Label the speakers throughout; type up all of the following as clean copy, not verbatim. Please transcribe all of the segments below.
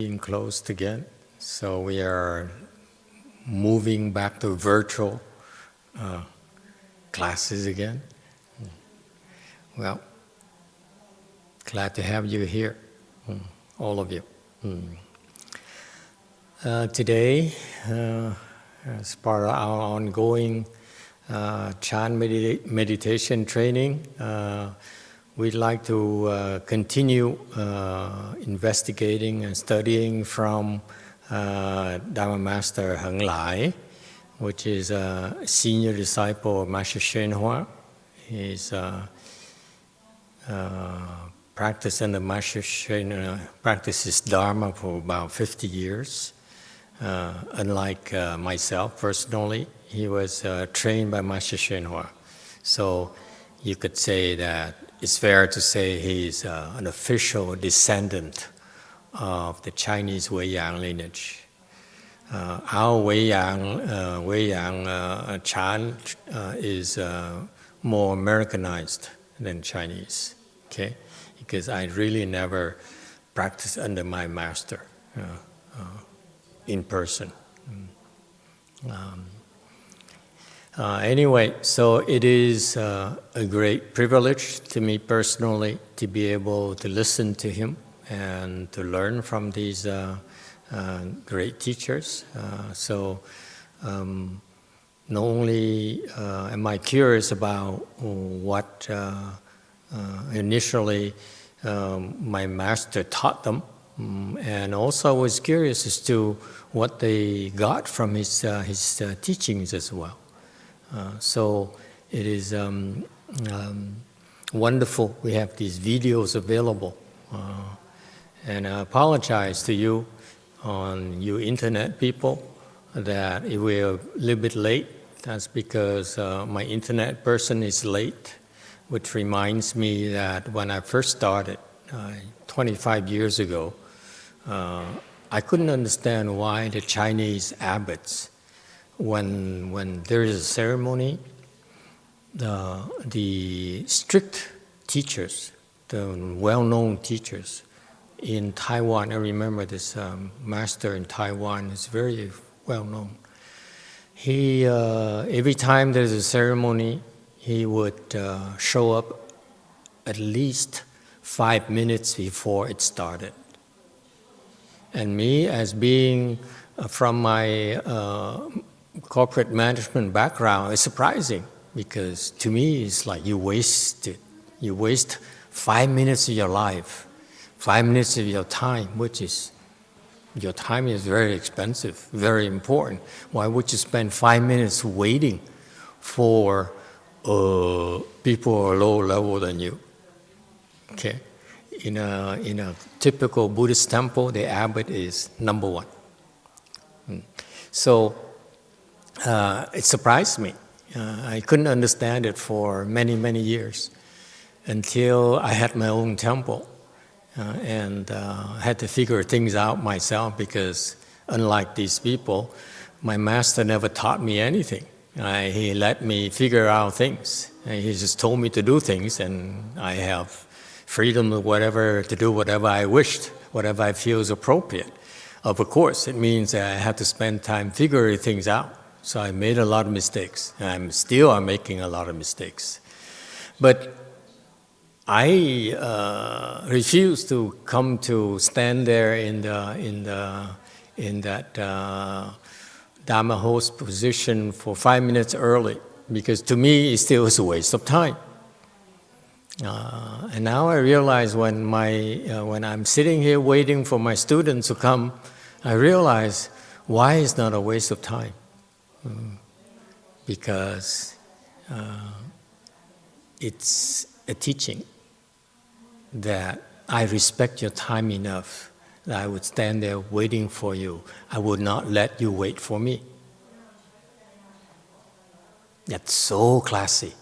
Speaker 1: Being closed again, so we are moving back to virtual classes again. Well, glad to have you here, all of you. Today, as part of our ongoing Chan meditation training, we'd like to continue investigating and studying from Dharma Master Heng Lai, which is a senior disciple of Master YongHua. He's practiced under Master YongHua, practices Dharma for about 50 years. Unlike myself personally, he was trained by Master YongHua. So you could say that it's fair to say he's an official descendant of the Chinese Weiyang lineage. Our Weiyang Chan is more Americanized than Chinese, okay? Because I really never practiced under my master in person. Anyway, so it is a great privilege to me personally to be able to listen to him and to learn from these great teachers. Not only am I curious about what initially my master taught them, and also I was curious as to what they got from his teachings as well. So it is wonderful we have these videos available. And I apologize to you, you internet people, that if we're a little bit late. That's because my internet person is late, which reminds me that when I first started 25 years ago, I couldn't understand why the Chinese abbots, when there is a ceremony, the strict teachers, the well-known teachers in Taiwan, I remember this master in Taiwan is very well-known. He, every time there's a ceremony, he would show up at least 5 minutes before it started. And me, as being from my corporate management background, is surprising, because to me it's like you waste 5 minutes of your life, 5 minutes of your time, which is, your time is very expensive, very important. Why would you spend 5 minutes waiting for people who are lower level than you? Okay, in a typical Buddhist temple, the abbot is number one. So it surprised me. I couldn't understand it for many, many years until I had my own temple and had to figure things out myself, because unlike these people, my master never taught me anything. He let me figure out things. He just told me to do things, and I have freedom of to do whatever I wished, whatever I feel is appropriate. Of course, it means that I had to spend time figuring things out. So I made a lot of mistakes, and I'm still making a lot of mistakes. But I refuse to come to stand there in that Dharma host position for 5 minutes early, because to me it still is a waste of time. And now I realize when I'm sitting here waiting for my students to come, I realize why it's not a waste of time. Because it's a teaching that I respect your time enough that I would stand there waiting for you. I would not let you wait for me. That's so classy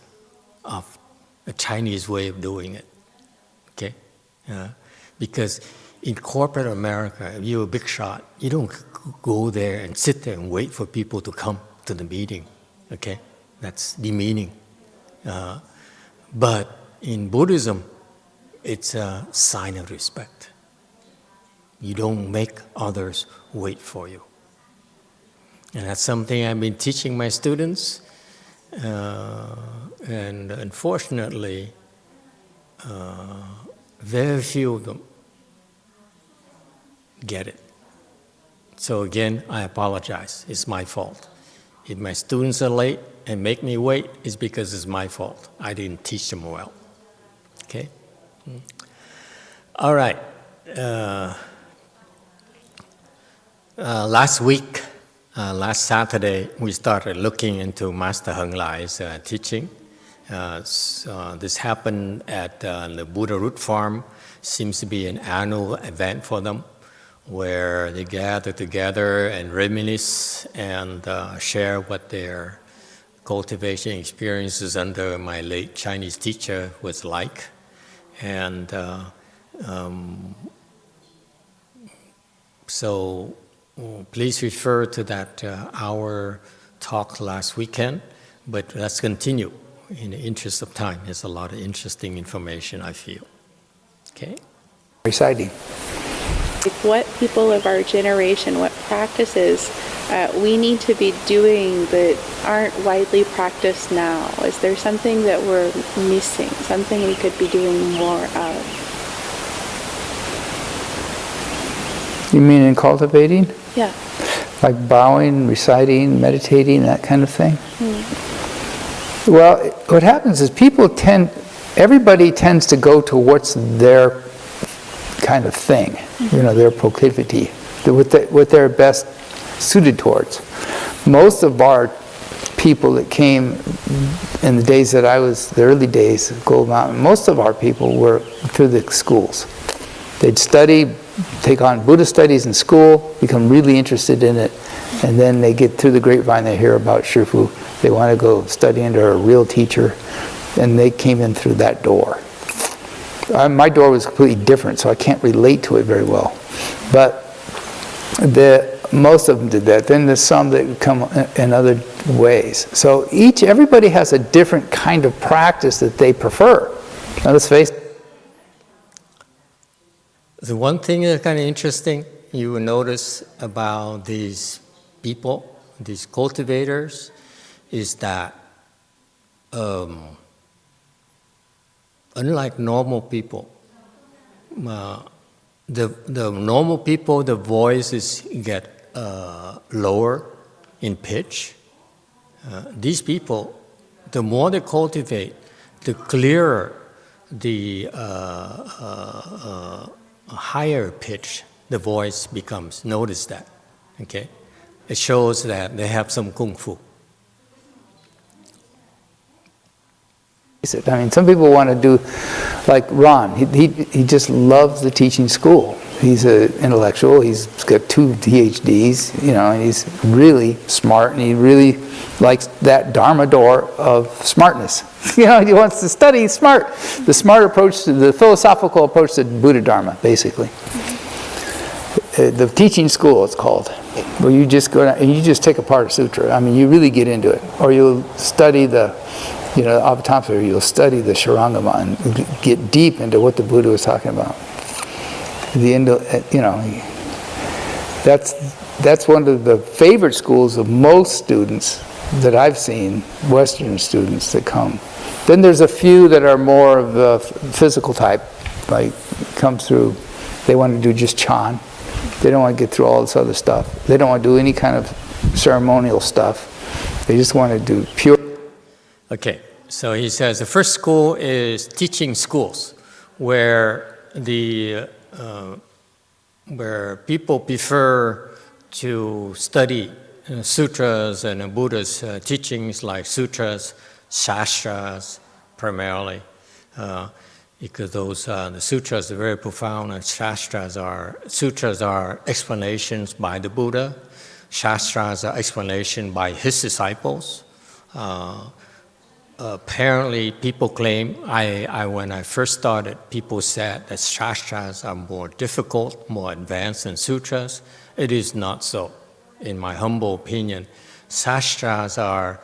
Speaker 1: of a Chinese way of doing it. Okay? Because in corporate America, if you're a big shot, you don't go there and sit there and wait for people to come to the meeting. Okay? That's demeaning. But in Buddhism, it's a sign of respect. You don't make others wait for you. And that's something I've been teaching my students, and unfortunately, very few of them get it. So again, I apologize. It's my fault. If my students are late and make me wait, it's because it's my fault. I didn't teach them well. Okay? All right. Last week, last Saturday, we started looking into Master Heng Lai's teaching. This happened at the Buddha Root Farm. Seems to be an annual event for them, where they gather together and reminisce and share what their cultivation experiences under my late Chinese teacher was like. And so please refer to that our talk last weekend, but let's continue in the interest of time. There's a lot of interesting information, I feel. Okay?
Speaker 2: Reciting.
Speaker 3: What people of our generation, what practices we need to be doing that aren't widely practiced now? Is there something that we're missing, something we could be doing more of?
Speaker 2: You mean in cultivating?
Speaker 3: Yeah.
Speaker 2: Like bowing, reciting, meditating, that kind of thing? Well, what happens is everybody tends to go to what's their kind of thing, their proclivity, what they're best suited towards. Most of our people that came in the days that the early days of Gold Mountain, most of our people were through the schools. They'd study, take on Buddhist studies in school, become really interested in it, and then they get through the grapevine, they hear about Shifu, they want to go study under a real teacher, and they came in through that door. My door was completely different, so I can't relate to it very well. But most of them did that. Then there's some that come in other ways. So everybody has a different kind of practice that they prefer. Now let's face it.
Speaker 1: The one thing that's kind of interesting, you will notice about these people, these cultivators, is that unlike normal people, the normal people, the voices get lower in pitch. These people, the more they cultivate, the clearer the higher pitch the voice becomes. Notice that, okay? It shows that they have some kung fu.
Speaker 2: I mean, some people want to do, like Ron, he just loves the teaching school. He's an intellectual, he's got 2 PhDs, and he's really smart, and he really likes that Dharma door of smartness. He wants to study smart. The smart approach, the philosophical approach to Buddha Dharma, basically. The teaching school, it's called, where you just go down, and you just take apart a sutra. I mean, you really get into it. Or you'll study the Avatamsaka, you'll study the Sharangama and get deep into what the Buddha was talking about. That's one of the favorite schools of most students that I've seen, Western students that come. Then there's a few that are more of the physical type, like come through, they want to do just Chan. They don't want to get through all this other stuff. They don't want to do any kind of ceremonial stuff. They just want to do pure.
Speaker 1: Okay, so he says the first school is teaching schools, where where people prefer to study sutras and Buddha's teachings, like sutras, Shastras primarily, because the sutras are very profound, and sutras are explanations by the Buddha. Shastras are explanation by his disciples. Apparently, people claim, when I first started, people said that Shastras are more difficult, more advanced than sutras. It is not so. In my humble opinion, Shastras are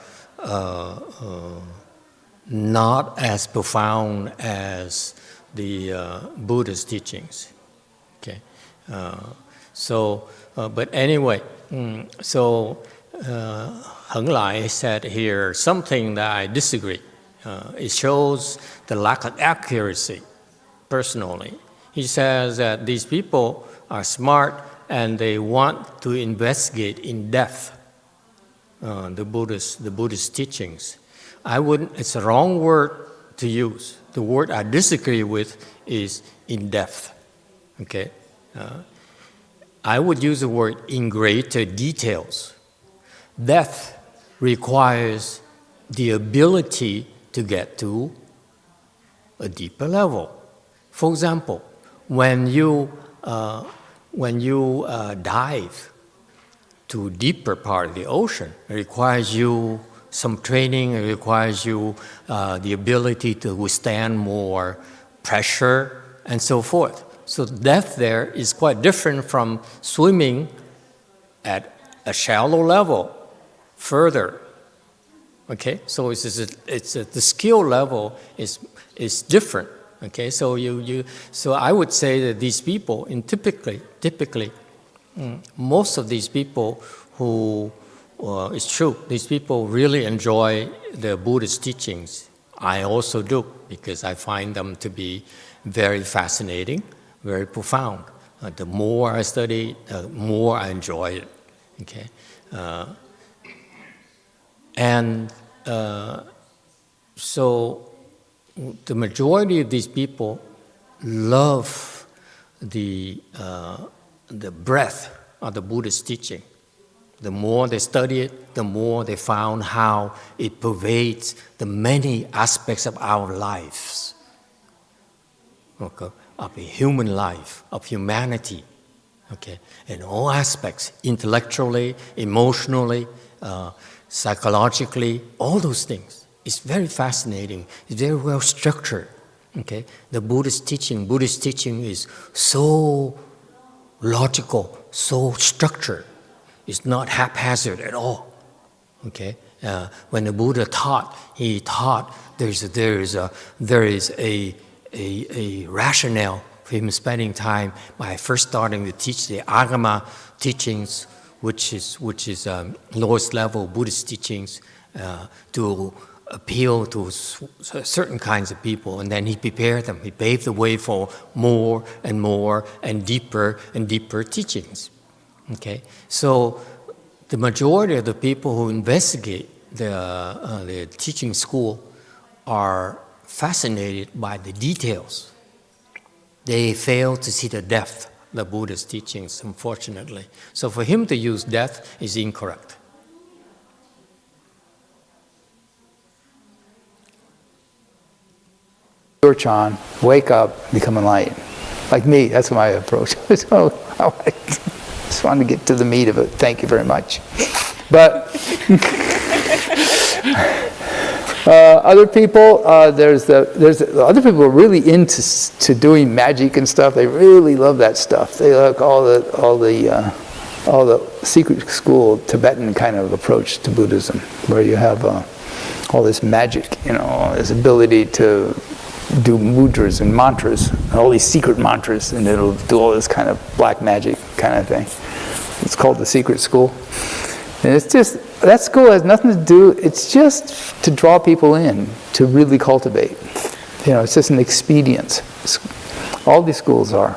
Speaker 1: not as profound as the Buddha's teachings. Okay, But anyway, so Heng Lai said here something that I disagree. It shows the lack of accuracy, personally. He says that these people are smart and they want to investigate in depth the Buddhist teachings. It's a wrong word to use. The word I disagree with is in depth. Okay? I would use the word in greater details. Depth requires the ability to get to a deeper level. For example, when you dive to a deeper part of the ocean, it requires you some training, it requires you the ability to withstand more pressure and so forth. So depth there is quite different from swimming at a shallow level further. Okay, so the skill level is different. Okay, so so I would say that these people, and typically, most of these people who it's true, these people really enjoy the Buddhist teachings. I also do, because I find them to be very fascinating, very profound. The more I study, the more I enjoy it. Okay, so the majority of these people love the breadth of the Buddhist teaching. The more they study it, the more they found how it pervades the many aspects of our lives, okay, of a human life, of humanity, okay, in all aspects, intellectually, emotionally, psychologically, all those things. It's very fascinating. It's very well structured. Okay, the Buddhist teaching is so logical, so structured. It's not haphazard at all. Okay, when the Buddha taught, he taught there is a rationale for him spending time by first starting to teach the Agama teachings, which is lowest level Buddhist teachings, to appeal to certain kinds of people, and then he prepared them. He paved the way for more and more and deeper teachings. Okay, so the majority of the people who investigate the teaching school are fascinated by the details. They fail to see the depth of the Buddhist teachings, unfortunately. So for him to use depth is incorrect.
Speaker 2: Chan, wake up, become enlightened. Like me, that's my approach. So I just wanted to get to the meat of it. Thank you very much. But other people, there's other people who are really into doing magic and stuff. They really love that stuff. They like all the secret school Tibetan kind of approach to Buddhism, where you have all this magic, this ability to do mudras and mantras, and all these secret mantras, and it'll do all this kind of black magic kind of thing. It's called the secret school. And it's just, that school has nothing to do, it's just to draw people in, to really cultivate. It's just an expedient. All these schools are.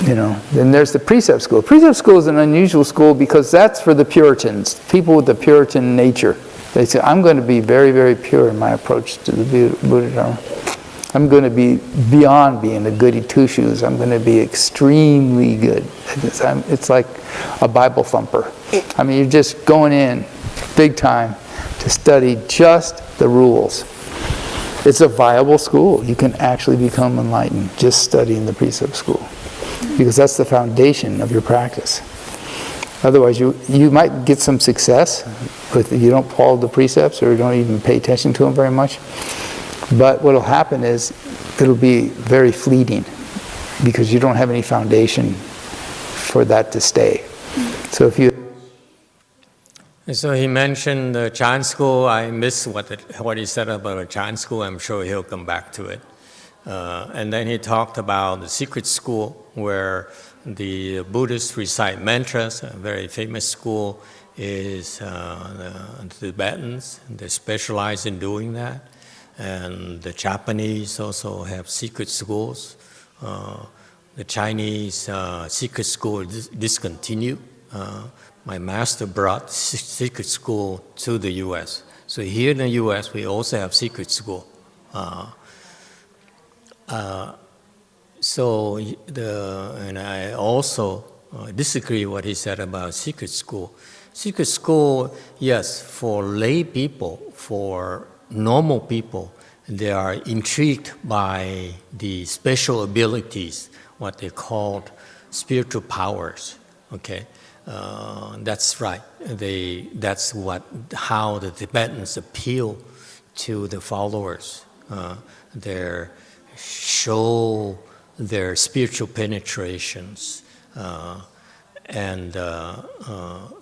Speaker 2: Then there's the Precept School. Precept School is an unusual school because that's for the Puritans, people with the Puritan nature. They say, I'm going to be very, very pure in my approach to the Buddha Dharma. I'm going to be beyond being a goody two-shoes. I'm going to be extremely good. It's like a Bible thumper. I mean, you're just going in big time to study just the rules. It's a viable school. You can actually become enlightened just studying the Precept School, because that's the foundation of your practice. Otherwise, you might get some success if you don't follow the precepts or you don't even pay attention to them very much. But what will happen is it'll be very fleeting because you don't have any foundation for that to stay. So if you...
Speaker 1: So he mentioned the Chan school. I missed what he said about the Chan school. I'm sure he'll come back to it. And then he talked about the secret school where The Buddhists recite mantras. A very famous school is the Tibetans. They specialize in doing that. And the Japanese also have secret schools. The Chinese secret school discontinued. My master brought secret school to the U.S. So here in the U.S., we also have secret school. And I also disagree what he said about secret school. Secret school, yes, for lay people, for normal people, they are intrigued by the special abilities, what they called spiritual powers. Okay, that's right. That's how the Tibetans appeal to the followers. They show their spiritual penetrations,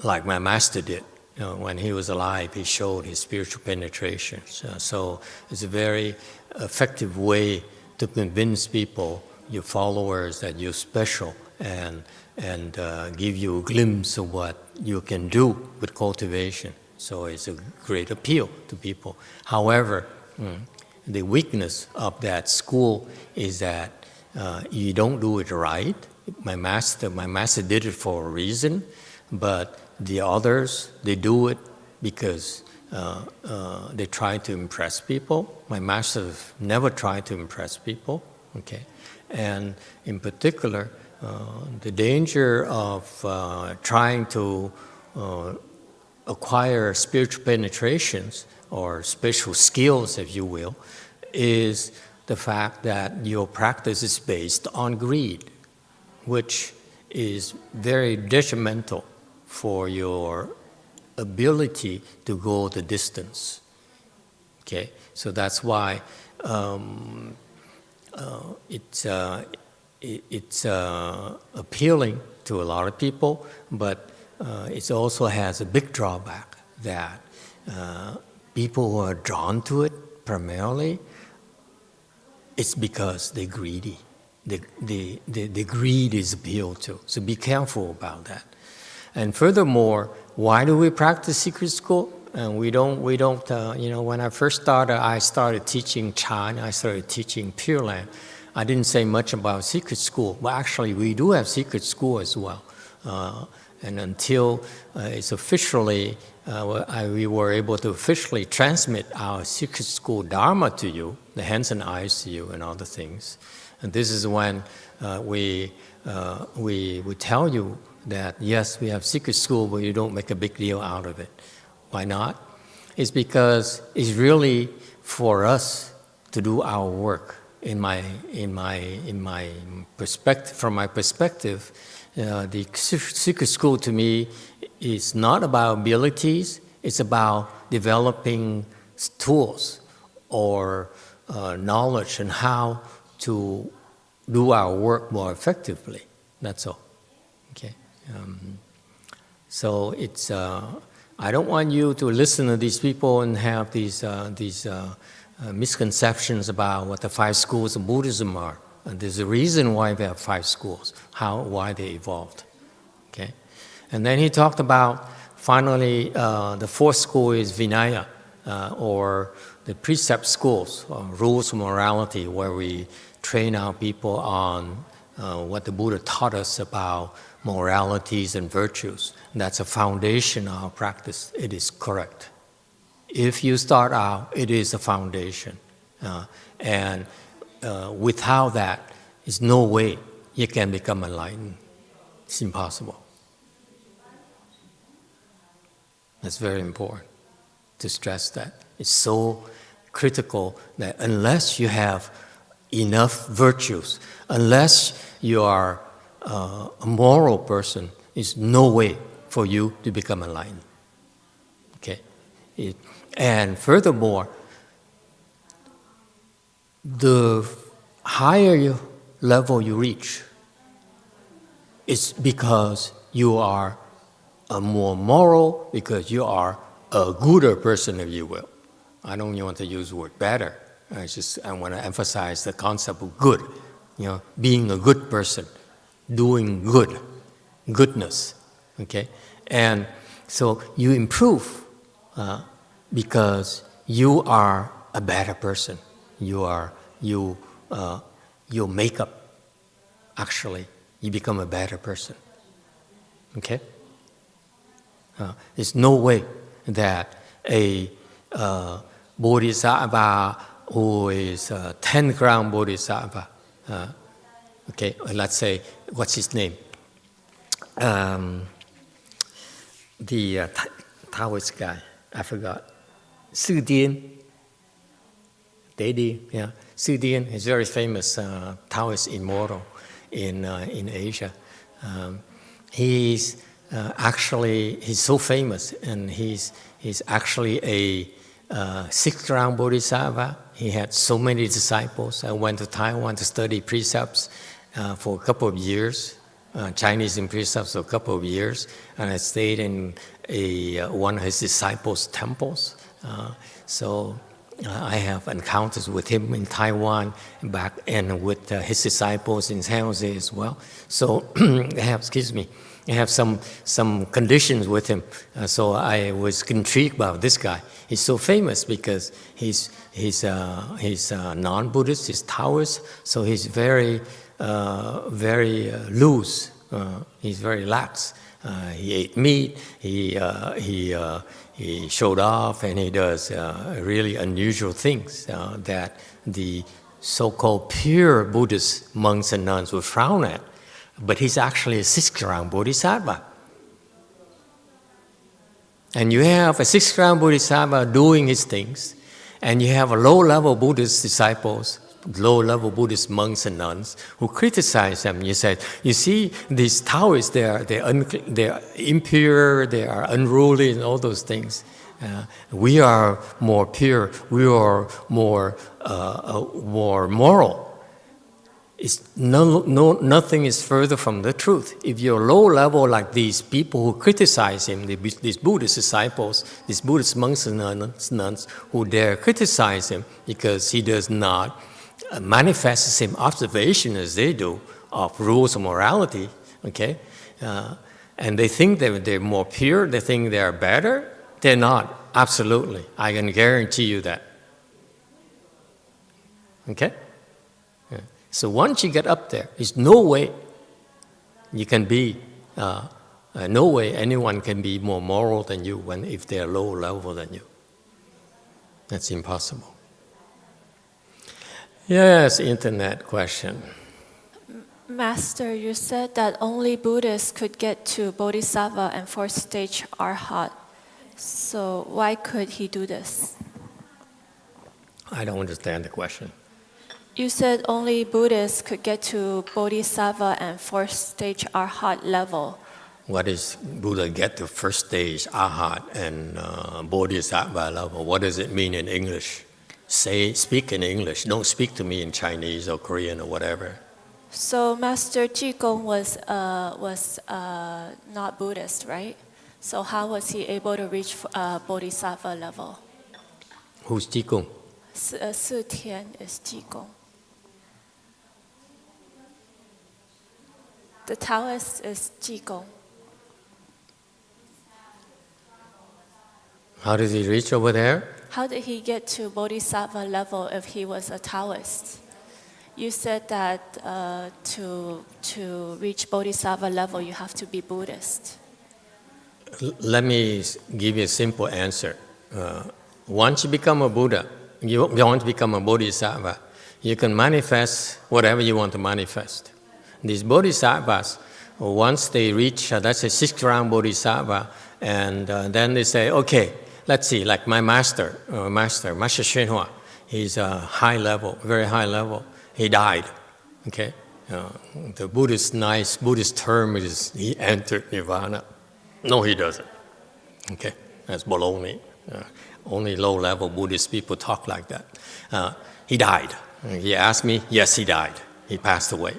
Speaker 1: like my master did. When he was alive, he showed his spiritual penetrations. So it's a very effective way to convince people, your followers, that you're special, and give you a glimpse of what you can do with cultivation. So it's a great appeal to people. However, the weakness of that school is that you don't do it right. My master did it for a reason, but the others, they do it because they try to impress people. My master never tried to impress people. Okay, and in particular, the danger of trying to acquire spiritual penetrations or spiritual skills, if you will, is the fact that your practice is based on greed, which is very detrimental for your ability to go the distance. Okay, so that's why it's appealing to a lot of people, but it also has a big drawback that people who are drawn to it primarily, it's because they're greedy. The greed is appealed to. So be careful about that. And furthermore, why do we practice secret school? And we don't. When I first started, I started teaching Chan. I started teaching Pure Land. I didn't say much about secret school, but actually we do have secret school as well. And until it's officially, we were able to officially transmit our secret school Dharma to you, the hands and eyes to you, and other things. And this is when we tell you that yes, we have secret school, but you don't make a big deal out of it. Why not? It's because it's really for us to do our work. In my perspective, from my perspective, the secret school to me is not about abilities. It's about developing tools or knowledge and how to do our work more effectively. That's all. Okay. So it's. I don't want you to listen to these people and have these misconceptions about what the 5 schools of Buddhism are. And there's a reason why we have 5 schools, why they evolved. Okay, and then he talked about finally the 4th school is Vinaya, or the Precept schools, rules of morality, where we train our people on what the Buddha taught us about moralities and virtues. And that's a foundation of our practice. It is correct. If you start out, it is a foundation. And without that, there's no way you can become enlightened. It's impossible. That's very important to stress that. It's so critical that unless you have enough virtues, unless you are a moral person, there's no way for you to become enlightened. Okay? And furthermore, the higher level you reach, it's because you are a more moral, because you are a gooder person, if you will. I don't want to use the word better. I want to emphasize the concept of good. Being a good person, doing goodness, okay? And so you improve because you are a better person. Your makeup, actually, you become a better person, okay? There's no way that a Bodhisattva who is 10 ground Bodhisattva, okay, let's say, what's his name? The Taoist guy, I forgot. JìDiān. Yeah. JìDiān is very famous Taoist immortal in Asia. He's so famous, and he's actually a 6th ground Bodhisattva. He had so many disciples. I went to Taiwan to study precepts for a couple of years, Chinese in precepts for a couple of years, and I stayed in one of his disciples' temples. So I have encounters with him in Taiwan back, and with his disciples in San Jose as well. So I have some conditions with him. So I was intrigued about this guy. He's so famous because he's non-Buddhist, he's Taoist, so he's very loose. He's very lax. He ate meat. He showed off, and he does really unusual things that the so-called pure Buddhist monks and nuns would frown at. But he's actually a 6th ground Bodhisattva. And you have a 6th ground Bodhisattva doing his things, and you have a low-level Buddhist disciples, low-level Buddhist monks and nuns who criticize them. You said, you see, these Taoists, they're impure, they are unruly, and all those things. We are more pure. We are more moral. Nothing is further from the truth. If you're low level like these people who criticize him, these Buddhist disciples, these Buddhist monks and nuns who dare criticize him because he does not manifest the same observation as they do of rules of morality, okay? And they think that they're more pure, they think they're better. They're not, absolutely. I can guarantee you that. Okay? So once you get up there, there's no way you can be, no way anyone can be more moral than you if they're low level than you. That's impossible. Yes, internet question.
Speaker 4: Master, you said that only Buddhists could get to Bodhisattva and 4th stage Arhat. So why could he do this?
Speaker 1: I don't understand the question.
Speaker 4: You said only Buddhists could get to Bodhisattva and 4th stage Arhat level.
Speaker 1: What is Buddha get to 1st stage Arhat and Bodhisattva level? What does it mean in English? Speak in English. Don't speak to me in Chinese or Korean or whatever.
Speaker 4: So Master JìGōng was not Buddhist, right? So how was he able to reach Bodhisattva level?
Speaker 1: Who's JìGōng?
Speaker 4: Thiền is JìGōng. The Taoist is JìGōng.
Speaker 1: How did he reach over there?
Speaker 4: How did he get to Bodhisattva level if he was a Taoist? You said that to reach Bodhisattva level, you have to be Buddhist.
Speaker 1: Let me give you a simple answer. Once you become a Buddha, you want to become a Bodhisattva, you can manifest whatever you want to manifest. These Bodhisattvas, once they reach, that's a 6th round Bodhisattva, and then they say, okay, let's see, like my master YongHua, he's a high level, very high level. He died, okay? The nice Buddhist term is he entered Nirvana. No, he doesn't, okay? That's baloney. Only low-level Buddhist people talk like that. He died. He asked me, yes, he died. He passed away.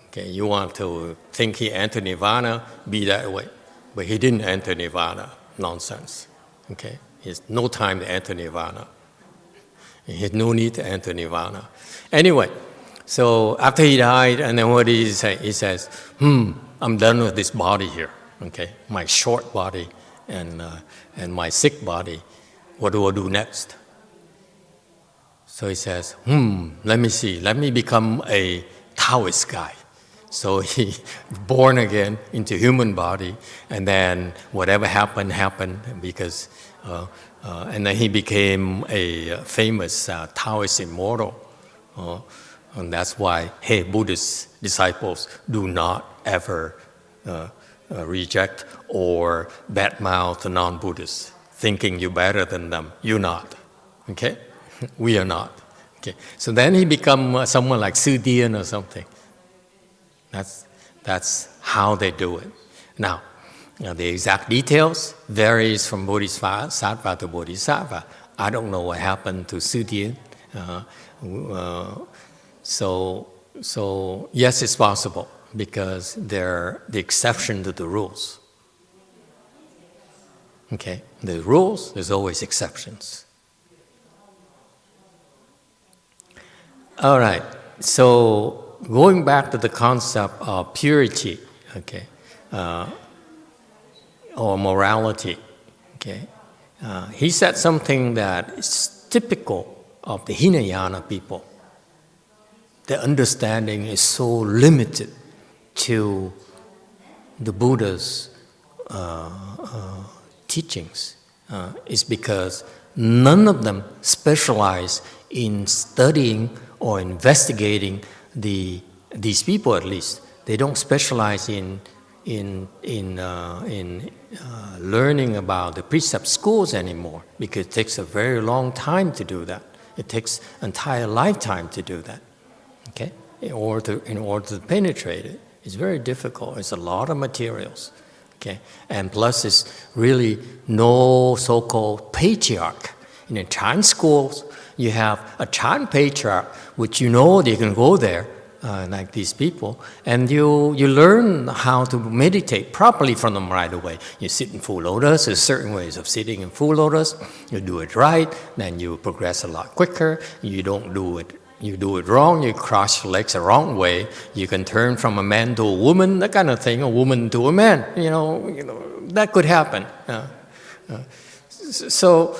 Speaker 1: Okay, you want to think he entered Nirvana, be that way. But he didn't enter Nirvana. Nonsense. Okay? He has no time to enter Nirvana. He has no need to enter Nirvana. Anyway, So after he died, and then what did he say? He says, I'm done with this body here, okay? My short body and my sick body. What do I do next? So he says, let me see. Let me become a Taoist guy. So he born again into human body, and then whatever happened, because, and then he became a famous Taoist immortal. And that's why, hey, Buddhist disciples, do not ever reject or badmouth the non-Buddhists, thinking you're better than them. You're not, okay? We are not, okay? So then he become someone like JìDiān or something. That's how they do it. Now, the exact details varies from Bodhisattva to Bodhisattva. I don't know what happened to JìDiān. So yes, it's possible, because they're the exception to the rules. Okay, the rules, there's always exceptions. All right, so going back to the concept of purity, okay, or morality, okay, he said something that is typical of the Hinayana people. Their understanding is so limited to the Buddha's teachings. Is because none of them specialize in studying or investigating these people. At least they don't specialize in learning about the Precept Schools anymore, because it takes a very long time to do that. It takes an entire lifetime to do that. Okay, in order to penetrate it, it's very difficult. It's a lot of materials. Okay, and plus it's really no so-called patriarch. In the Chan schools, you have a Chan patriarch, which you know they can go there, like these people, and you learn how to meditate properly from them right away. You sit in full lotus. There's certain ways of sitting in full lotus. You do it right, then you progress a lot quicker. You don't do it. You do it wrong, you cross your legs the wrong way, you can turn from a man to a woman, that kind of thing, a woman to a man, you know that could happen. So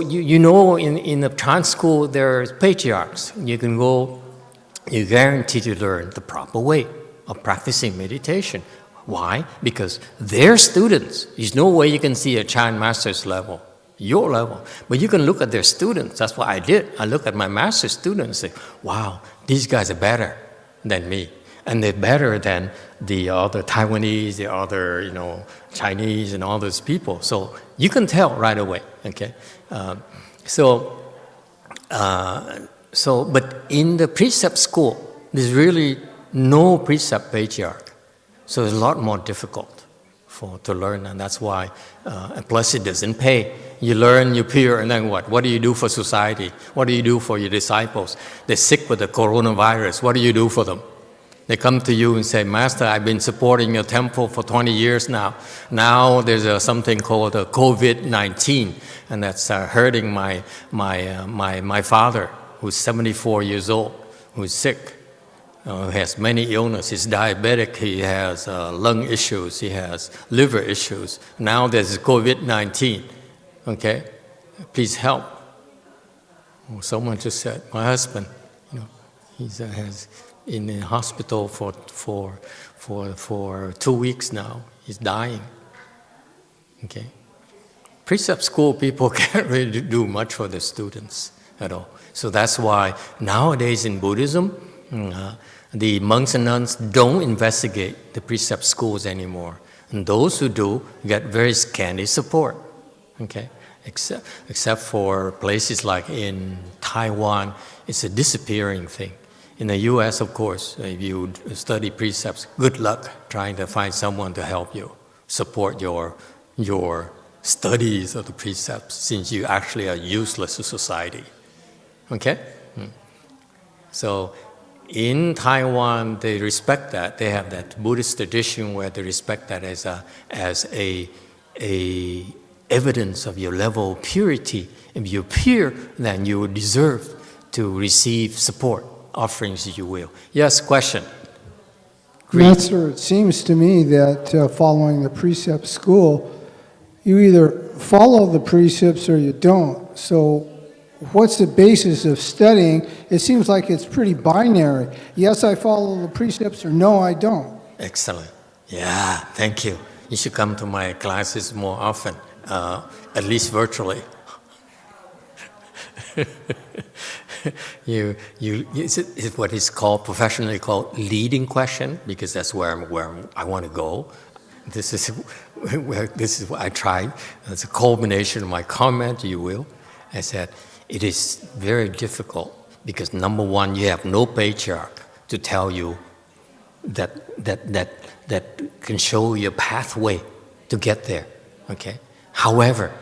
Speaker 1: you know in the Chan school there's patriarchs. You can go, you're guaranteed to learn the proper way of practicing meditation. Why? Because they're students. There's no way you can see a Chan master's level. Your level. But you can look at their students. That's what I did. I look at my master students and say, wow, these guys are better than me. And they're better than the other Taiwanese, the other, Chinese and all those people. So you can tell right away, okay? But in the Precept School, there's really no Precept Patriarch. So it's a lot more difficult to learn, and that's why, and plus it doesn't pay. You learn, you peer, and then what? What do you do for society? What do you do for your disciples? They're sick with the coronavirus. What do you do for them? They come to you and say, Master, I've been supporting your temple for 20 years now. Now there's something called COVID-19, and that's hurting my father, who's 74 years old, who's sick. He has many illnesses. He's diabetic, he has lung issues, he has liver issues. Now there's COVID-19, okay? Please help. Someone just said, my husband, he's in the hospital for 2 weeks now. He's dying, okay? Precept School people can't really do much for the students at all. So that's why nowadays in Buddhism, the monks and nuns don't investigate the Precept Schools anymore. And those who do get very scanty support, okay? Except for places like in Taiwan, it's a disappearing thing. In the US, of course, if you study precepts, good luck trying to find someone to help you, support your studies of the precepts, since you actually are useless to society, okay? So in Taiwan, they respect that. They have that Buddhist tradition where they respect that as a evidence of your level of purity. If you're pure, then you deserve to receive support offerings you will. Yes, question?
Speaker 5: Master, it seems to me that following the Precept School, you either follow the precepts or you don't. So what's the basis of studying? It seems like it's pretty binary. Yes, I follow the precepts, or no, I don't.
Speaker 1: Excellent. Yeah, thank you. You should come to my classes more often, at least virtually. It's what is called, professionally called, leading question, because that's where I want to go. This is what I tried. It's a culmination of my comment, you will. I said, it is very difficult because number one, you have no patriarch to tell you that can show you a pathway to get there. Okay. However,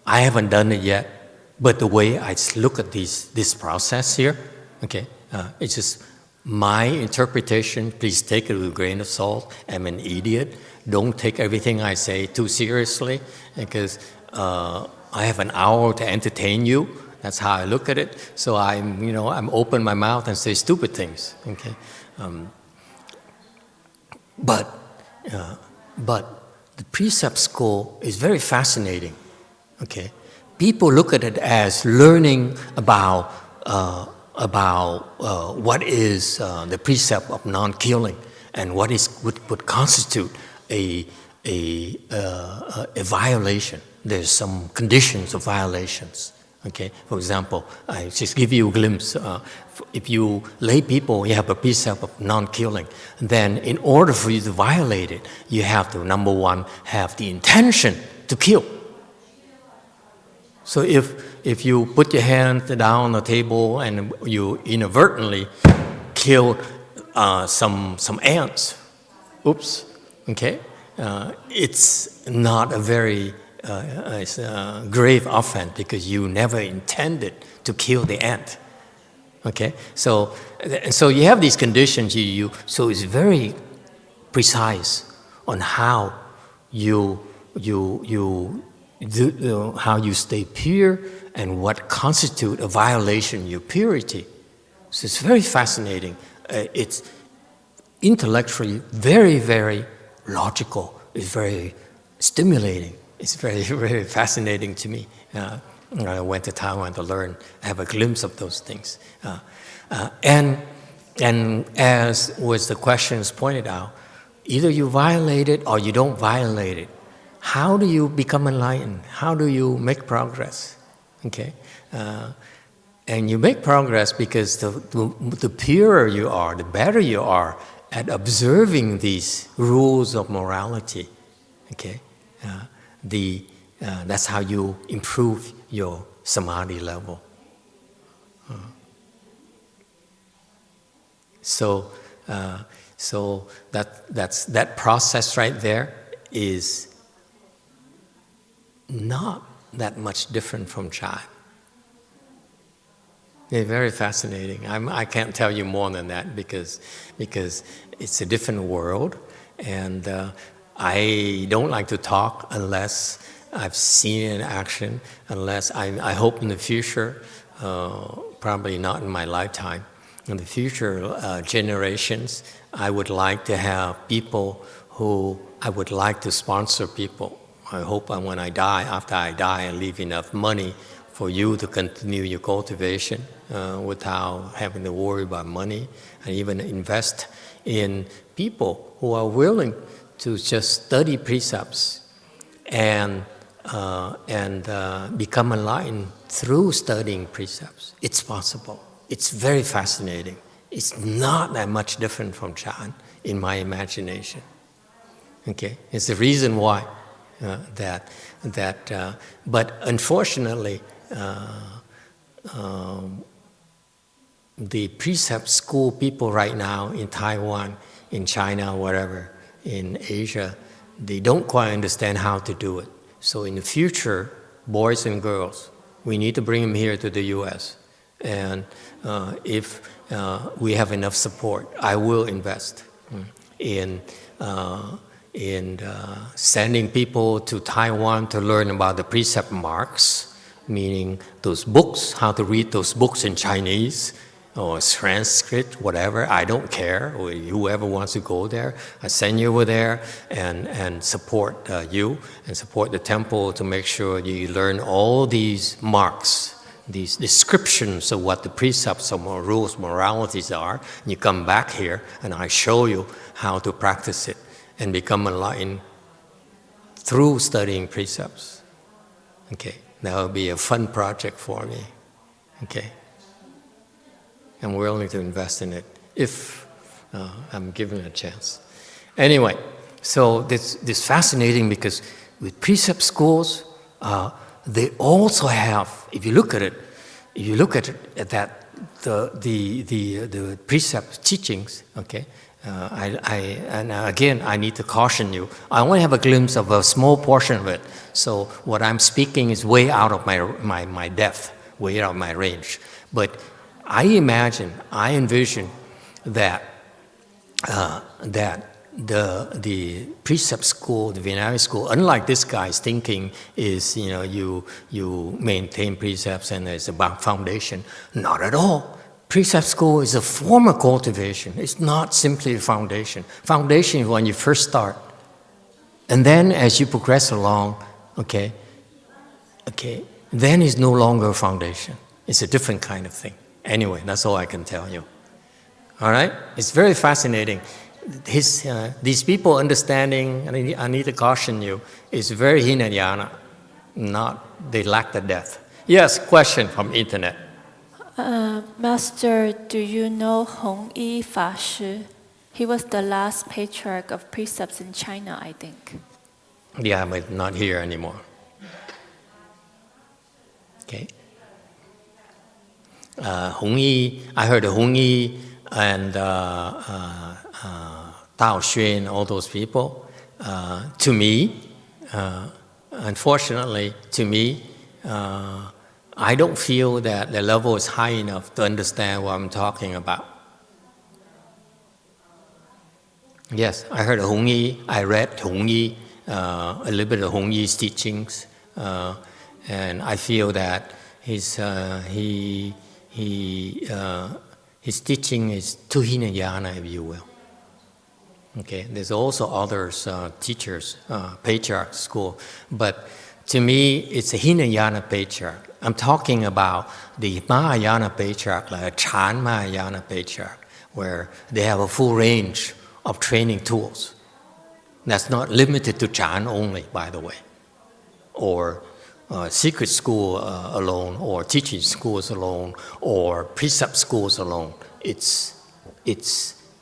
Speaker 1: I haven't done it yet, but the way I look at this process here, okay, it's just my interpretation. Please take it with a grain of salt. I'm an idiot. Don't take everything I say too seriously, because I have an hour to entertain you. That's how I look at it. So I'm open my mouth and say stupid things. Okay, but the Precept School is very fascinating. Okay, people look at it as learning about what is the precept of non-killing and what would constitute a violation. There's some conditions of violations. Okay, for example, I just give you a glimpse. If you lay people, you have a precept of non-killing, then in order for you to violate it, you have to, number one, have the intention to kill. So if you put your hand down on the table and you inadvertently kill some ants, oops, okay, it's not a very it's a grave offense because you never intended to kill the ant. Okay, so you have these conditions. So it's very precise on how you how you stay pure and what constitute a violation of your purity. So it's very fascinating. It's intellectually very, very logical. It's very stimulating. It's very, very fascinating to me. I went to Taiwan to learn, have a glimpse of those things. And as was the questions pointed out, either you violate it or you don't violate it. How do you become enlightened? How do you make progress? Okay, and you make progress because the purer you are, the better you are at observing these rules of morality. Okay, that's how you improve your samadhi level. So that process right there is not that much different from Chai. It's very fascinating. I can't tell you more than that because it's a different world, and I don't like to talk unless I've seen it in action, unless I hope in the future, probably not in my lifetime, in the future generations, I would like to have people who I would like to sponsor people. I hope when I die, after I die, I leave enough money for you to continue your cultivation without having to worry about money, and even invest in people who are willing to just study precepts and become enlightened through studying precepts. It's possible. It's very fascinating. It's not that much different from Chan in my imagination. Okay, it's the reason why but unfortunately, the Precept School people right now in Taiwan, in China, whatever, in Asia, they don't quite understand how to do it. So in the future, boys and girls, we need to bring them here to the U.S. And if we have enough support, I will invest in sending people to Taiwan to learn about the precept marks meaning those books, how to read those books in Chinese or Sanskrit, whatever. I don't care. Whoever wants to go there, I send you over there and support you and support the temple to make sure you learn all these marks, these descriptions of what the precepts or rules, moralities are. And you come back here and I show you how to practice it and become enlightened through studying precepts. Okay, that will be a fun project for me. Okay. I'm willing to invest in it if I'm given a chance. Anyway, so this fascinating because with precept schools, they also have. If you look at that the precept teachings. Okay, I need to caution you. I only have a glimpse of a small portion of it. So what I'm speaking is way out of my depth, way out of my range, but. I envision that the precept school, the Vietnamese school, unlike this guy's thinking is, you maintain precepts and there's a foundation. Not at all. Precept school is a form of cultivation. It's not simply a foundation. Foundation is when you first start. And then as you progress along, then it's no longer a foundation. It's a different kind of thing. Anyway, that's all I can tell you. All right? It's very fascinating. These people understanding, and I need to caution you, is very Hinayana. They lack the depth. Yes, question from internet.
Speaker 4: Master, do you know弘一法師? He was the last patriarch of precepts in China, I think.
Speaker 1: Yeah, but not here anymore. Okay. Hong Yi, I heard of Hong Yi and Tao Xuan, all those people. To me, unfortunately, I don't feel that the level is high enough to understand what I'm talking about. Yes, I heard of Hong Yi. I read Hong Yi, a little bit of Hong Yi's teachings, and I feel that his teaching is too Hinayana, if you will. Okay, there's also others, teachers, Patriarch school, but to me, it's a Hinayana Patriarch. I'm talking about the Mahayana Patriarch, like a Chan Mahayana Patriarch, where they have a full range of training tools. That's not limited to Chan only, by the way, or secret school alone, or teaching schools alone, or precept schools alone. It's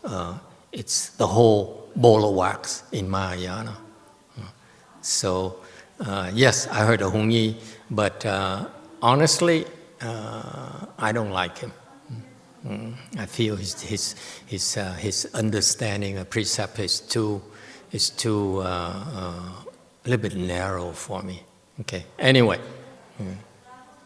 Speaker 1: the whole ball of wax in Mahayana. So yes, I heard of Hong Yi, but honestly, I don't like him. I feel his understanding of precept is too a little bit narrow for me. Okay. Anyway,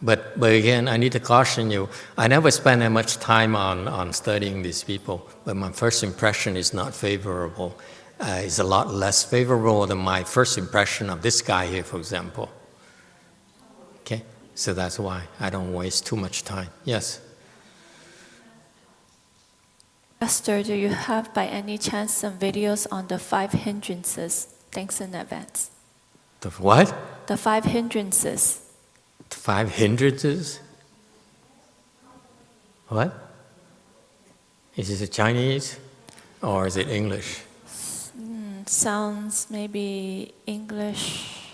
Speaker 1: but again, I need to caution you. I never spent that much time on studying these people, but my first impression is not favorable. It's a lot less favorable than my first impression of this guy here, for example. Okay, so that's why I don't waste too much time. Yes.
Speaker 4: Master, do you have by any chance some videos on the 5 hindrances? Thanks in advance.
Speaker 1: The what?
Speaker 4: The 5 hindrances.
Speaker 1: 5 hindrances? What? Is it Chinese or is it English?
Speaker 4: Sounds maybe English.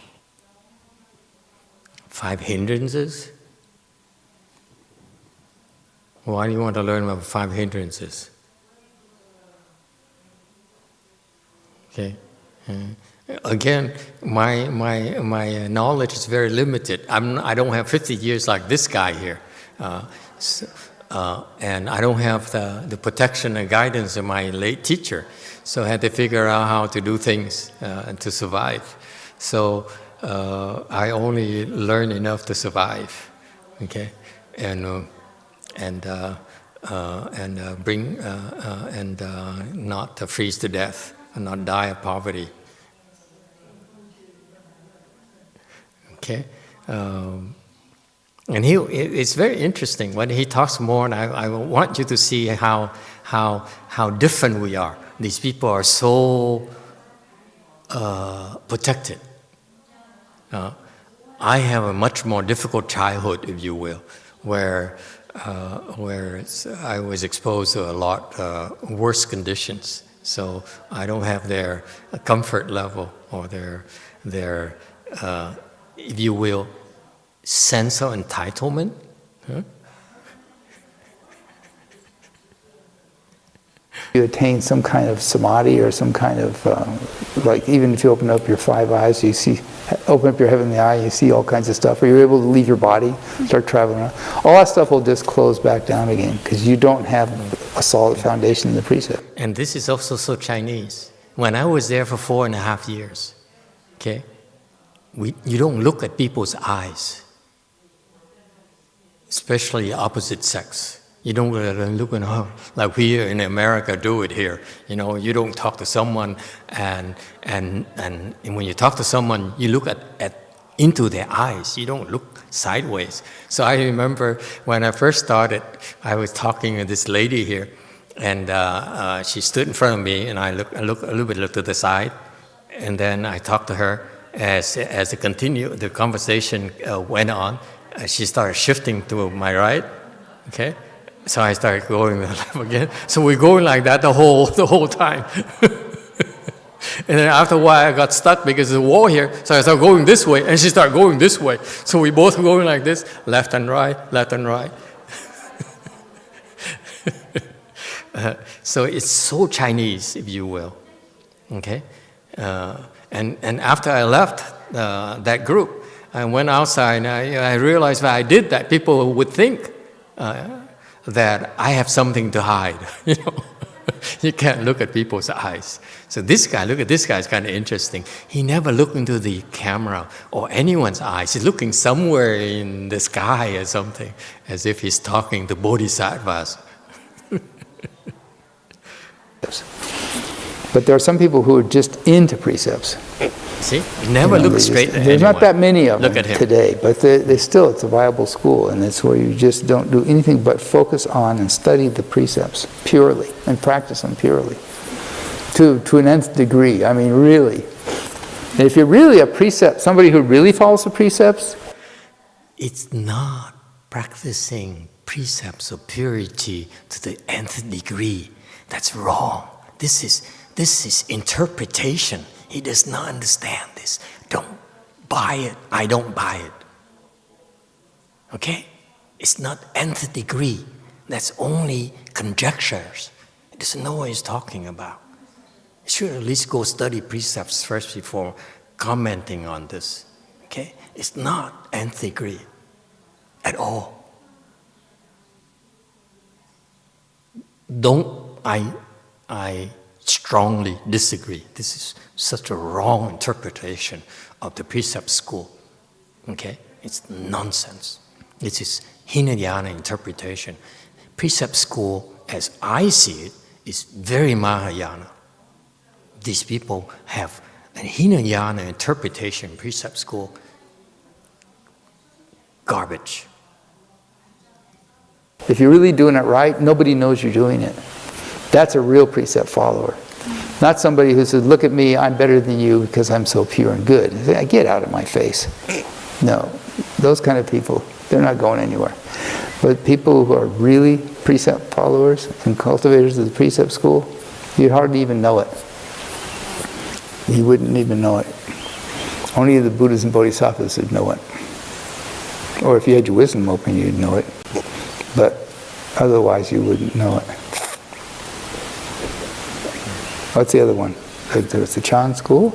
Speaker 1: 5 hindrances? Why do you want to learn about 5 hindrances? Okay. Again, my knowledge is very limited. I don't have 50 years like this guy here, and I don't have the protection and guidance of my late teacher. So I had to figure out how to do things and to survive. So I only learn enough to survive, okay, and not to freeze to death and not die of poverty. Okay, And it's very interesting when he talks more, and I want you to see how different we are. These people are so protected. I have a much more difficult childhood, if you will, where I was exposed to a lot worse conditions. So I don't have their comfort level or their if you will, sense of entitlement. Huh?
Speaker 2: You attain some kind of samadhi or some kind of, like even if you open up your five eyes, you see, open up your heavenly eye, you see all kinds of stuff, or you're able to leave your body, start traveling around. All that stuff will just close back down again because you don't have a solid foundation in the precept.
Speaker 1: And this is also so Chinese. When I was there for 4.5 years, okay, you don't look at people's eyes, especially opposite sex. You don't look at like we in America do it here. You know, you don't talk to someone, and when you talk to someone, you look into their eyes. You don't look sideways. So I remember when I first started, I was talking to this lady here, and she stood in front of me, and I looked a little bit to the side, and then I talked to her. As the conversation went on, she started shifting to my right. Okay. So I started going to the left again. So we're going like that the whole time. And then after a while I got stuck because there's a wall here. So I started going this way and she started going this way. So we both were going like this, left and right, left and right. So it's so Chinese, if you will. Okay? And after I left that group, I went outside and I realized that I did that. People would think that I have something to hide. You know, you can't look at people's eyes. So this guy, look at this guy, is kind of interesting. He never looked into the camera or anyone's eyes. He's looking somewhere in the sky or something, as if he's talking to Bodhisattvas.
Speaker 2: But there are some people who are just into precepts.
Speaker 1: See, never look straight at anyone.
Speaker 2: There's not that many of them
Speaker 1: Look at him.
Speaker 2: today, but they still, it's a viable school, and it's where you just don't do anything but focus on and study the precepts purely and practice them purely to an nth degree. I mean, really. And if you're really a precept, somebody who really follows the precepts,
Speaker 1: it's not practicing precepts of purity to the nth degree. That's wrong. This is interpretation. He does not understand this. Don't buy it. I don't buy it. Okay? It's not nth degree. That's only conjectures. He doesn't know what he's talking about. He should at least go study precepts first before commenting on this. Okay? It's not nth degree at all. I strongly disagree. This is such a wrong interpretation of the Precept School. Okay? It's nonsense. This is Hinayana interpretation. Precept School, as I see it, is very Mahayana. These people have a Hinayana interpretation, Precept School, garbage.
Speaker 2: if you're really doing it right, nobody knows you're doing it. That's a real precept follower. Not somebody who says, look at me, I'm better than you because I'm so pure and good. Get out of my face. No, those kind of people, they're not going anywhere. But people who are really precept followers and cultivators of the Precept School, you'd hardly even know it. You wouldn't even know it. Only the Buddhas and Bodhisattvas would know it. Or if you had your wisdom open, you'd know it. But otherwise, you wouldn't know it. What's the other one? There's the Chan school,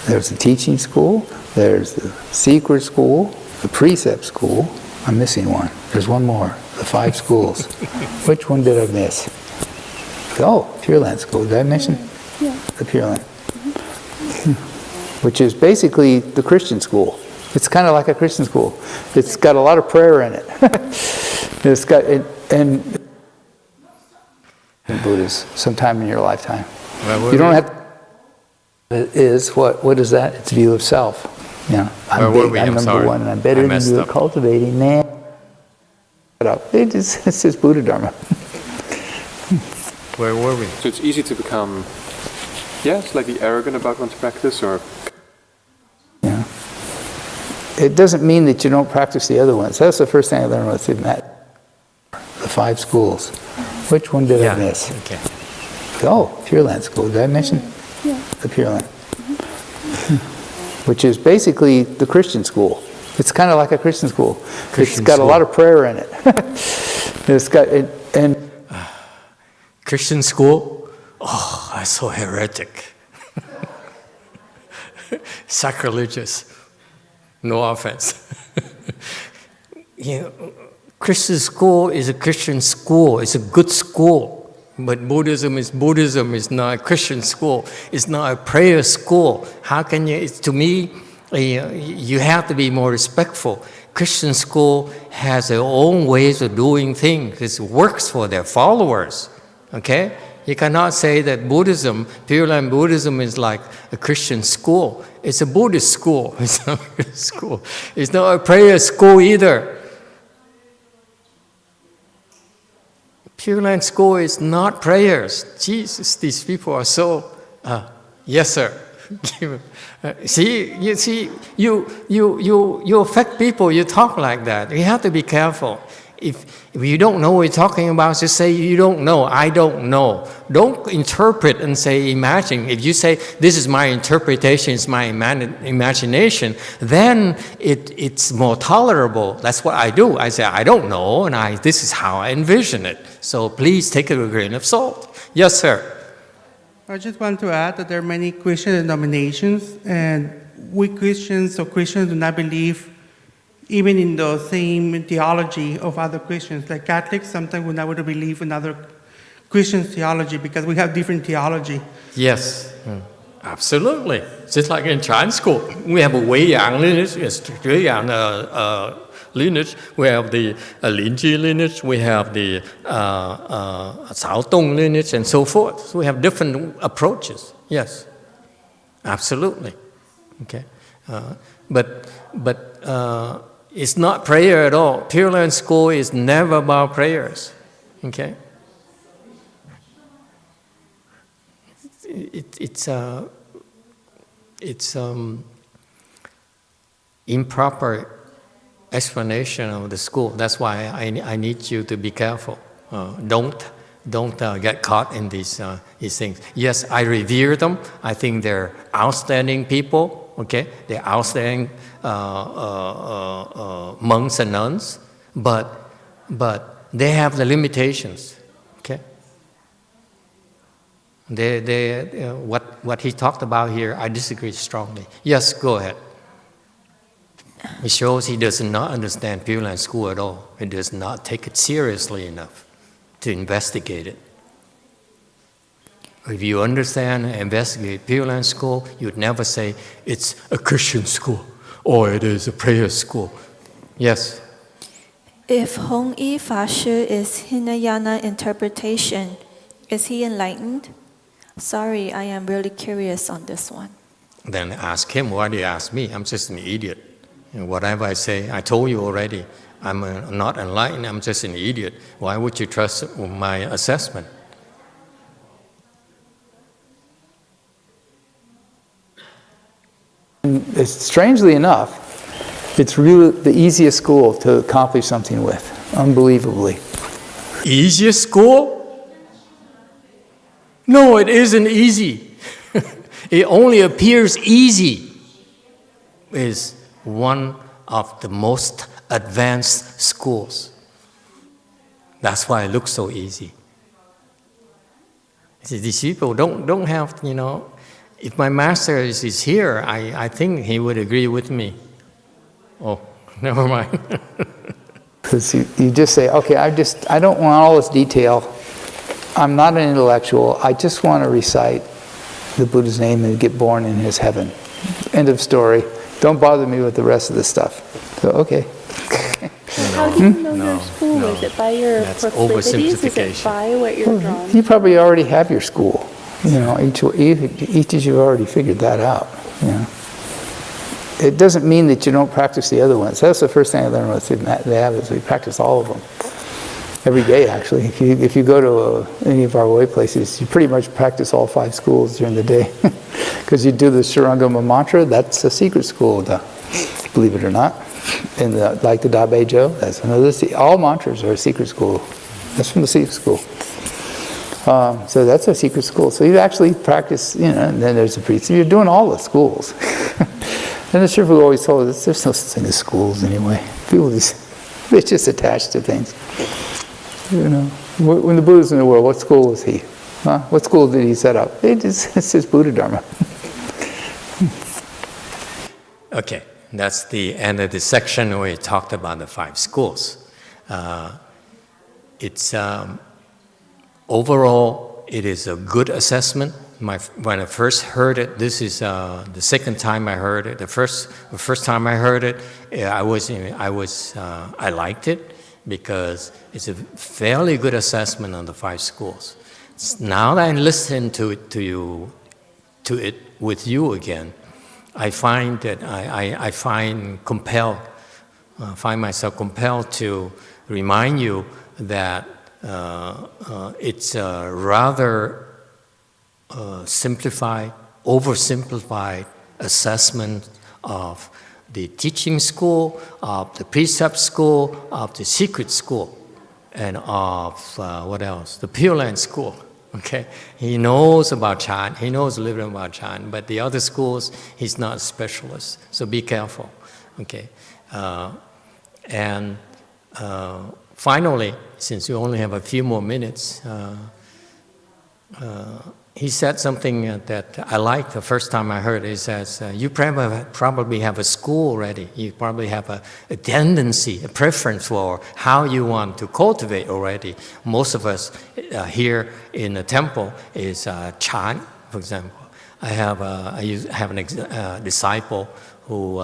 Speaker 2: there's the teaching school, there's the secret school, the Precept School. I'm missing one. There's one more. The 5 schools. Which one did I miss? Oh, Pure Land School. Did I mention?
Speaker 3: Yeah.
Speaker 2: The Pure Land. Which is basically the Christian school. It's kind of like a Christian school. It's got a lot of prayer in it. It's got and Buddhist sometime in your lifetime.
Speaker 1: Well,
Speaker 2: you don't have. It is what is that? It's view of self. Yeah, I'm
Speaker 1: Where were we?
Speaker 2: I'm number
Speaker 1: sorry.
Speaker 2: one, and I'm better than you at cultivating. Nah, It's just Buddha Dharma.
Speaker 1: Where were we?
Speaker 6: So it's easy to become, slightly arrogant about one's practice, or...
Speaker 2: Yeah. It doesn't mean that you don't practice the other ones. That's the first thing I learned with the 5 schools. Which one did I miss?
Speaker 1: Okay.
Speaker 2: Oh, Pure Land School. Did I mention?
Speaker 3: Yeah.
Speaker 2: The Pure Land. Which is basically the Christian school. It's kind of like a Christian school. It's got a lot of prayer in it. It's got and
Speaker 1: Christian school? Oh, that's so heretic. Sacrilegious. No offense. Christian school is a Christian school. It's a good school. But Buddhism is not a Christian school. It's not a prayer school. How can you? To me, you have to be more respectful. Christian school has their own ways of doing things. It works for their followers. Okay? You cannot say that Buddhism, Pure Land Buddhism, is like a Christian school. It's a Buddhist school. It's not a Buddhist school. It's not a prayer school either. Pure Land School is not prayers. Jesus, these people are so, yes sir. You affect people, you talk like that. You have to be careful. If you don't know what you're talking about, just say you don't know, I don't know. Don't interpret and say imagine. If you say this is my interpretation, it's my imagination, then it's more tolerable. That's what I do. I say I don't know, and this is how I envision it. So please take it with a grain of salt. Yes, sir.
Speaker 7: I just want to add that there are many Christian denominations, and we Christians do not believe even in the same theology of other Christians. Like Catholics, sometimes we're not able to believe in other Christians' theology because we have different theology.
Speaker 1: Yes, absolutely. Just like in Chinese school, we have a Wei-Yang lineage, JìDiān lineage, we have the Linji lineage, we have the Shaotong lineage, and so forth. So we have different approaches. Yes, absolutely. Okay, but it's not prayer at all. Pure Land School is never about prayers. Okay, it's improper explanation of the school. That's why I need you to be careful. Don't get caught in these things. Yes, I revere them. I think they're outstanding people. Okay, they're outstanding monks and nuns, but they have the limitations. Okay, what he talked about here, I disagree strongly. Yes, go ahead. It shows he does not understand Pure Land School at all. He does not take it seriously enough to investigate it. If you understand and investigate Pure Land School, you'd never say it's a Christian school or it is a prayer school. Yes?
Speaker 4: If弘一法師 is Hinayana interpretation, is he enlightened? Sorry, I am really curious on this one.
Speaker 1: Then ask him. Why do you ask me? I'm just an idiot. And whatever I say, I told you already, I'm not enlightened, I'm just an idiot. Why would you trust my assessment?
Speaker 2: It's, strangely enough, it's really the easiest school to accomplish something with, unbelievably.
Speaker 1: Easiest school? No, it isn't easy. It only appears easy. It's one of the most advanced schools. That's why it looks so easy. See, these people don't have, if my master is here, I think he would agree with me. Oh, never mind.
Speaker 2: Because you just say, okay, I don't want all this detail. I'm not an intellectual. I just want to recite the Buddha's name and get born in his heaven. End of story. Don't bother me with the rest of the stuff. So, okay.
Speaker 3: How do you know your school? Is it by your proclivities? Is it by what you're drawn to?
Speaker 2: You probably already have your school. Each of you already figured that out. it doesn't mean that you don't practice the other ones. That's the first thing I learned with the Abbots. We practice all of them. Every day, actually. If you go to any of our way places, you pretty much practice all 5 schools during the day. Because you do the Shurangama mantra, that's a secret school, believe it or not. And like the Da Bei Jo, that's another. All mantras are a secret school. That's from the secret school. So that's a secret school. So you actually practice, and then there's a priest. So you're doing all the schools. And the Shifu always told us, there's no such thing as schools anyway. People they're just attached to things. When the Buddha's in the world, what school was he? What school did he set up? It's just Buddha Dharma.
Speaker 1: Okay, that's the end of the section where we talked about the 5 schools. It's overall, it is a good assessment. When I first heard it, this is the second time I heard it. The first time I heard it, I liked it because it's a fairly good assessment on the 5 schools. Now that I listen to it with you again, I find that I find myself compelled to remind you that it's a rather simplified, oversimplified assessment of the teaching school, of the precept school, of the secret school, and of what else? The Pure Land school. Okay, he knows about Chan, he knows a little bit about Chan, but the other schools, he's not a specialist. So be careful. Okay, and finally, since we only have a few more minutes, he said something that I liked the first time I heard it. He says, you probably have a school already. You probably have a tendency, a preference for how you want to cultivate already. Most of us here in the temple is Chan, for example. I have a disciple who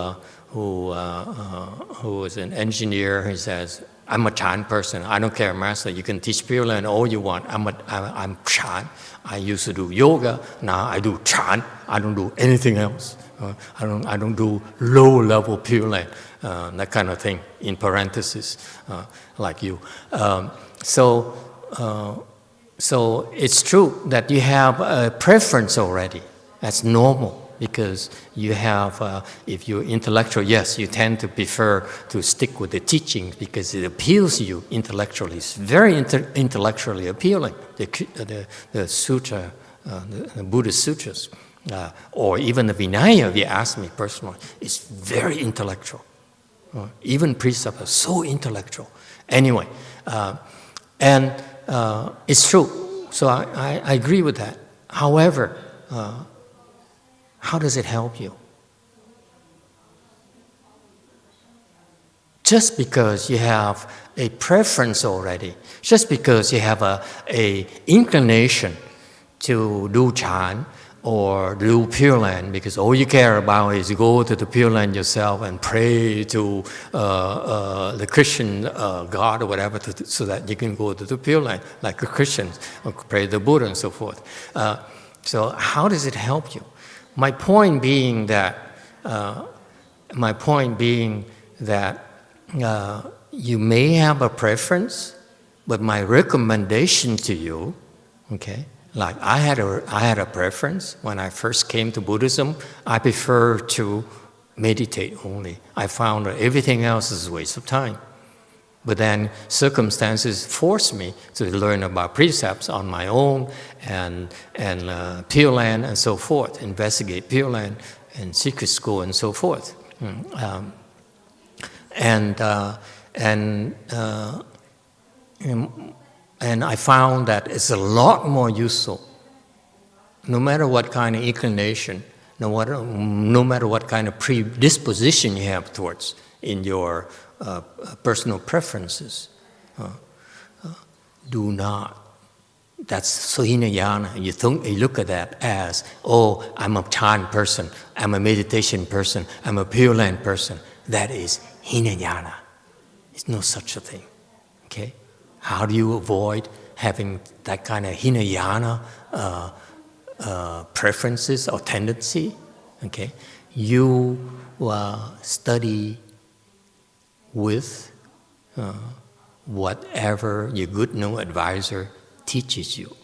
Speaker 1: is an engineer. He says, I'm a Chan person. I don't care, Master. You can teach Pure Land all you want. I'm Chan. I used to do yoga. Now I do Chan. I don't do anything else. I don't do low-level Pure Land, that kind of thing. In parentheses, like you. So it's true that you have a preference already. That's normal. Because you have, if you're intellectual, yes, you tend to prefer to stick with the teachings because it appeals to you intellectually. It's very intellectually appealing. The sutra, the Buddhist sutras, or even the Vinaya, if you ask me personally, is very intellectual. Even precepts are so intellectual. Anyway, and it's true. So I agree with that. However, how does it help you? Just because you have a preference already, just because you have a inclination to do Chan or do Pure Land, because all you care about is go to the Pure Land yourself and pray to the Christian God or whatever, so that you can go to the Pure Land, like the Christians, or pray to the Buddha and so forth. So how does it help you? My point being that you may have a preference, but my recommendation to you, okay, like I had a preference when I first came to Buddhism. I prefer to meditate only. I found that everything else is a waste of time. But then circumstances forced me to learn about precepts on my own and Pure Land and so forth, investigate Pure Land and secret school and so forth. And I found that it's a lot more useful, no matter what kind of inclination, no matter what kind of predisposition you have towards in your personal preferences. Do not. That's so Hinayana. You look at that as, oh, I'm a Chan person, I'm a meditation person, I'm a Pure Land person. That is Hinayana. There's no such a thing. Okay? How do you avoid having that kind of Hinayana preferences or tendency? Okay? you study with whatever your good no advisor teaches you.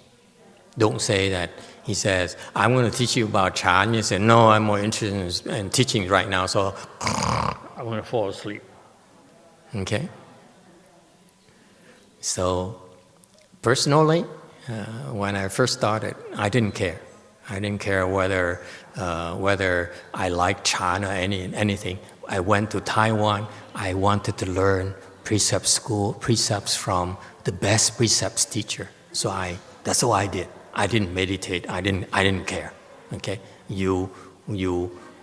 Speaker 1: Don't say that he says, I'm going to teach you about Chan. You say, no, I'm more interested in teaching right now, so I'm going to fall asleep. Okay? So, personally, when I first started, I didn't care. I didn't care whether I liked Chan or anything. I went to Taiwan. I wanted to learn Precept School, precepts from the best precepts teacher. So that's what I did. I didn't meditate. I didn't care. Okay, you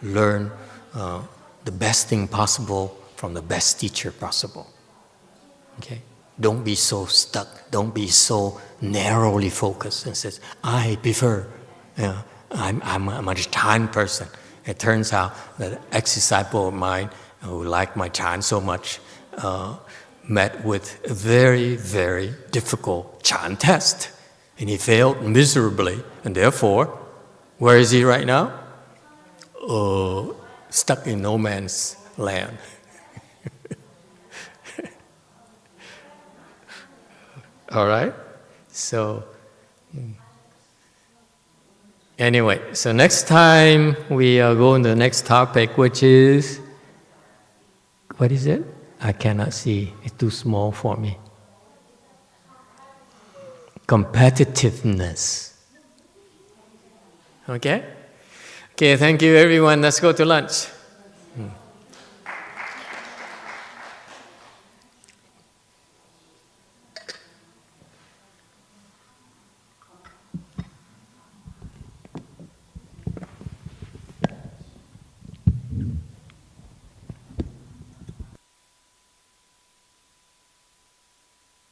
Speaker 1: learn the best thing possible from the best teacher possible. Okay, don't be so stuck. Don't be so narrowly focused and says, I prefer. I'm a Chan person. It turns out that ex-disciple of mine who liked my Chan so much met with a very, very difficult Chan test. And he failed miserably. And therefore, where is he right now? Stuck in no man's land. All right? So, anyway, so next time we are going to the next topic, which is, what is it? I cannot see. It's too small for me. Competitiveness. Okay? Okay, thank you everyone. Let's go to lunch.